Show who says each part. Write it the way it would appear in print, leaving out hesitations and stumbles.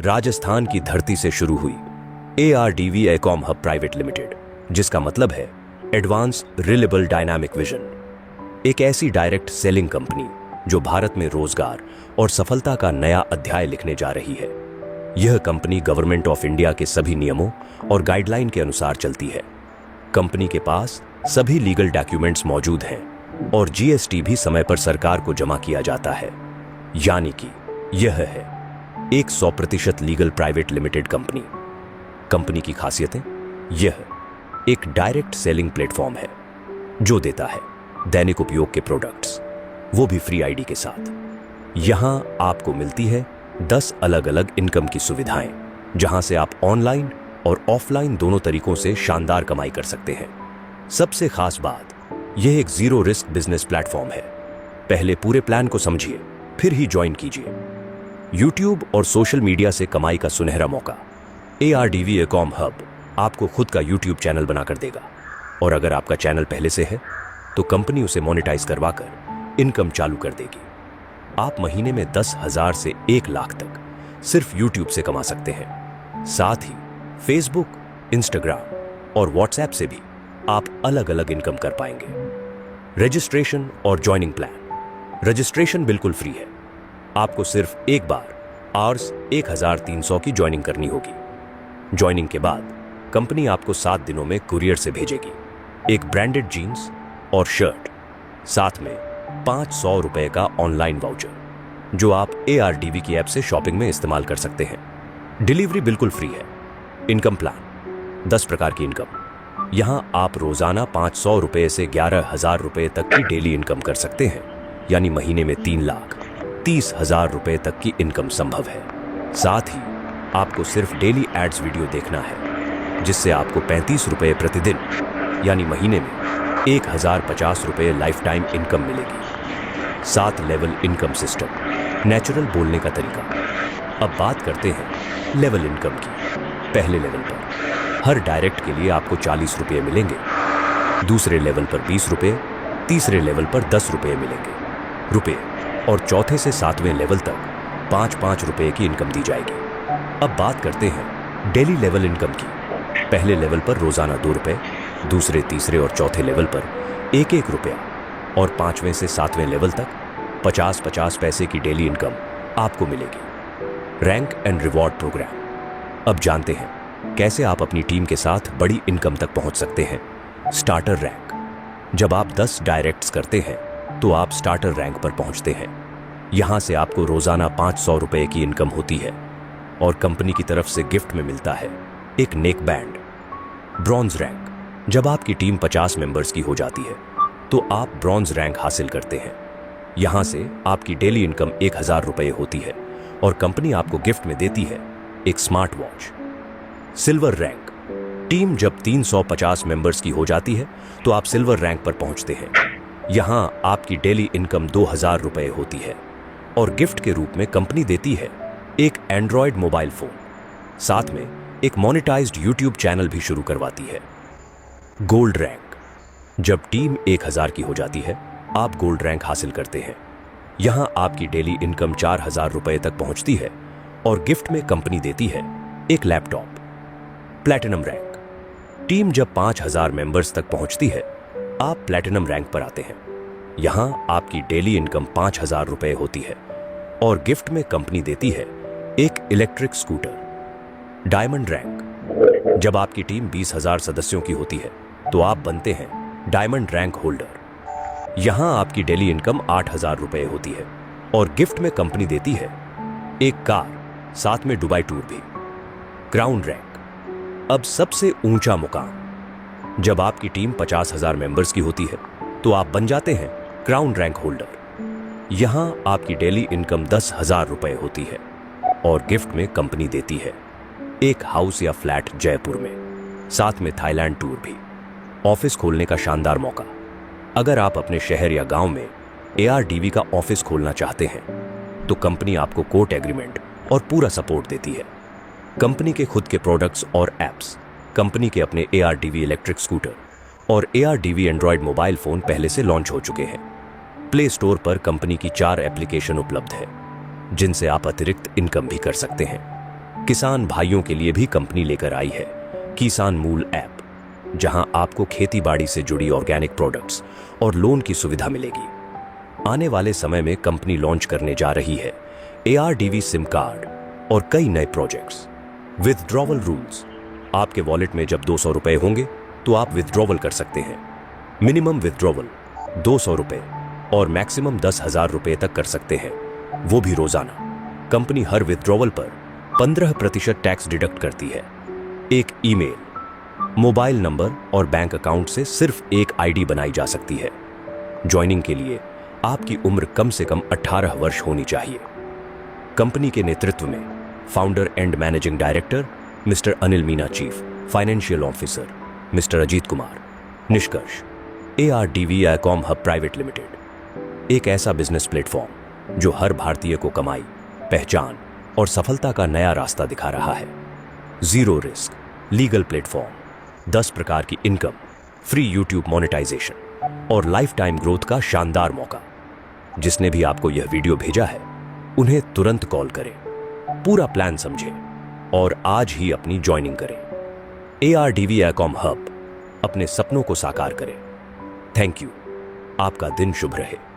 Speaker 1: राजस्थान की धरती से शुरू हुई ARDV एकॉम हब प्राइवेट लिमिटेड, जिसका मतलब है एडवांस रिलेबल डायनामिक विजन, एक ऐसी डायरेक्ट सेलिंग कंपनी जो भारत में रोजगार और सफलता का नया अध्याय लिखने जा रही है। यह कंपनी गवर्नमेंट ऑफ इंडिया के सभी नियमों और गाइडलाइन के अनुसार चलती है। कंपनी के पास सभी लीगल डॉक्यूमेंट्स मौजूद हैं और GST भी समय पर सरकार को जमा किया जाता है। यानी कि यह है एक 100% legal private limited company. Company की खासियतें, यह एक डायरेक्ट सेलिंग प्लेटफॉर्म है जो देता है दैनिक उपयोग के प्रोडक्ट्स, वो भी फ्री ID के साथ। यहां आपको मिलती है 10 अलग अलग इनकम की सुविधाएं, जहां से आप ऑनलाइन और ऑफलाइन दोनों तरीकों से शानदार कमाई कर सकते हैं। सबसे खास बात, यह एक जीरो रिस्क बिजनेस प्लेटफॉर्म है। पहले पूरे प्लान को समझिए, फिर ही ज्वाइन कीजिए। YouTube और सोशल मीडिया से कमाई का सुनहरा मौका। ARDV एकॉम हब आपको खुद का YouTube चैनल बनाकर देगा, और अगर आपका चैनल पहले से है तो कंपनी उसे मोनेटाइज करवाकर इनकम चालू कर देगी। आप महीने में 10,000 से 1 लाख तक सिर्फ YouTube से कमा सकते हैं। साथ ही Facebook, Instagram और WhatsApp से भी आप अलग अलग इनकम कर पाएंगे। रजिस्ट्रेशन और ज्वाइनिंग प्लान। रजिस्ट्रेशन बिल्कुल फ्री है। आपको सिर्फ एक बार आवर्स 1300 की ज्वाइनिंग करनी होगी। ज्वाइनिंग के बाद कंपनी आपको 7 दिनों में कुरियर से भेजेगी एक ब्रांडेड जीन्स और शर्ट, साथ में 500 रुपए का ऑनलाइन वाउचर, जो आप ARDV की ऐप से शॉपिंग में इस्तेमाल कर सकते हैं। डिलीवरी बिल्कुल फ्री है। इनकम प्लान, 10 प्रकार की इनकम। यहां आप रोजाना 500 रुपए से 11,000 रुपए तक की डेली इनकम कर सकते हैं, यानी महीने में 3,30,000 रुपए तक की इनकम संभव है। साथ ही आपको सिर्फ डेली एड्स वीडियो देखना है, जिससे आपको 35 रुपए प्रतिदिन, यानी महीने में 1,050 रुपए लाइफ टाइम इनकम मिलेगी। 7 लेवल इनकम सिस्टम, नेचुरल बोलने का तरीका। अब बात करते हैं लेवल इनकम की। पहले लेवल पर हर डायरेक्ट के लिए आपको 40 रुपये मिलेंगे, दूसरे लेवल पर 20 रुपये, तीसरे लेवल पर 10 रुपये मिलेंगे रुपये, और चौथे से 7वें लेवल तक 5-5 रुपये की इनकम दी जाएगी। अब बात करते हैं डेली लेवल इनकम की। पहले लेवल पर रोजाना 2 रुपये, दूसरे, तीसरे और चौथे लेवल पर 1-1 रुपया, और 5वें से 7वें लेवल तक 50-50 पैसे की डेली इनकम आपको मिलेगी। Rank and reward program. अब जानते हैं कैसे आप अपनी टीम के साथ बड़ी इनकम तक पहुंच सकते हैं। Starter rank. जब आप 10 डायरेक्ट्स करते हैं तो आप स्टार्टर रैंक पर पहुंचते हैं। यहां से आपको रोजाना 500 रुपए की इनकम होती है, और कंपनी की तरफ से गिफ्ट में मिलता है एक नेक बैंड। Bronze rank. जब आपकी टीम 50 मेंबर्स की हो जाती है तो आप ब्रॉन्ज रैंक हासिल करते हैं। यहां से आपकी डेली इनकम 1,000 रुपए होती है, और कंपनी आपको गिफ्ट में देती है एक smart watch. Silver rank. Team जब 350 मेंबर्स की हो जाती है तो आप सिल्वर रैंक पर पहुंचते हैं। यहां आपकी डेली इनकम 2,000 रुपए होती है, और गिफ्ट के रूप में कंपनी देती है एक एंड्रॉयड मोबाइल फोन। साथ में एक मोनेटाइज्ड YouTube चैनल भी शुरू करवाती है। Gold rank. जब टीम 1,000 की हो जाती है आप गोल्ड रैंक हासिल करते हैं। यहां आपकी डेली इनकम 4,000 रुपए तक पहुंचती है, और गिफ्ट में कंपनी देती है एक लैपटॉप। Platinum rank. टीम जब 5,000 मेंबर्स तक पहुंचती है आप प्लैटिनम रैंक पर आते हैं। यहां आपकी डेली इनकम 5,000 रुपए होती है, और गिफ्ट में कंपनी देती है एक इलेक्ट्रिक स्कूटर। Diamond rank. जब आपकी टीम 20,000 सदस्यों की होती है तो आप बनते हैं डायमंड रैंक होल्डर। यहां आपकी डेली इनकम 8,000 रुपए होती है, और गिफ्ट में कंपनी देती है एक कार, साथ में दुबई टूर भी। Crown rank. अब सबसे ऊंचा मुकाम। जब आपकी टीम 50,000 मेंबर्स की होती है तो आप बन जाते हैं क्राउन रैंक होल्डर। यहां आपकी डेली इनकम 10,000 रुपए होती है, और गिफ्ट में कंपनी देती है एक हाउस या फ्लैट जयपुर में, साथ में थाईलैंड टूर भी। ऑफिस खोलने का शानदार मौका। अगर आप अपने शहर या गांव में ARDV का ऑफिस खोलना चाहते हैं तो कंपनी आपको कोर्ट एग्रीमेंट और पूरा सपोर्ट देती है। कंपनी के खुद के प्रोडक्ट्स और एप्स, कंपनी के अपने ARDV इलेक्ट्रिक स्कूटर और ARDV एंड्रॉयड मोबाइल फोन पहले से लॉन्च हो चुके हैं। प्ले स्टोर पर कंपनी की 4 एप्लीकेशन उपलब्ध है, जिनसे आप अतिरिक्त इनकम भी कर सकते हैं। किसान भाइयों के लिए भी कंपनी लेकर आई है किसान मूल ऐप, जहां आपको खेती बाड़ी से जुड़ी ऑर्गेनिक प्रोडक्ट्स और लोन की सुविधा मिलेगी। आने वाले समय में कंपनी लॉन्च करने जा रही है ARDV सिम कार्ड और कई नए प्रोजेक्ट्स। विथड्रॉवल रूल्स: आपके वॉलेट में जब 200 रुपए होंगे तो आप विथड्रॉवल कर सकते हैं। मिनिमम विथड्रॉवल 200 रुपए और मैक्सिमम 10,000 रुपए तक कर सकते हैं, वो भी रोजाना। कंपनी हर विथड्रॉवल पर 15% टैक्स डिडक्ट करती है। एक ईमेल, मोबाइल नंबर और बैंक अकाउंट से सिर्फ एक आईडी बनाई जा सकती है। ज्वाइनिंग के लिए आपकी उम्र कम से कम 18 वर्ष होनी चाहिए। कंपनी के नेतृत्व में founder and managing director mister Anil Meena, chief financial officer mister Ajit Kumar. निष्कर्ष: ARDV एकॉम हब प्राइवेट लिमिटेड एक ऐसा बिजनेस प्लेटफॉर्म जो हर भारतीय को कमाई, पहचान और सफलता का नया रास्ता दिखा रहा है। जीरो रिस्क, लीगल प्लेटफॉर्म, 10 प्रकार की इनकम, फ्री YouTube मोनेटाइजेशन और लाइफ टाइम ग्रोथ का शानदार मौका। जिसने भी आपको यह वीडियो भेजा है उन्हें तुरंत कॉल करें, पूरा प्लान समझें और आज ही अपनी ज्वाइनिंग करें। ARDV एकॉम हब अपने सपनों को साकार करें। Thank you. आपका दिन शुभ रहे।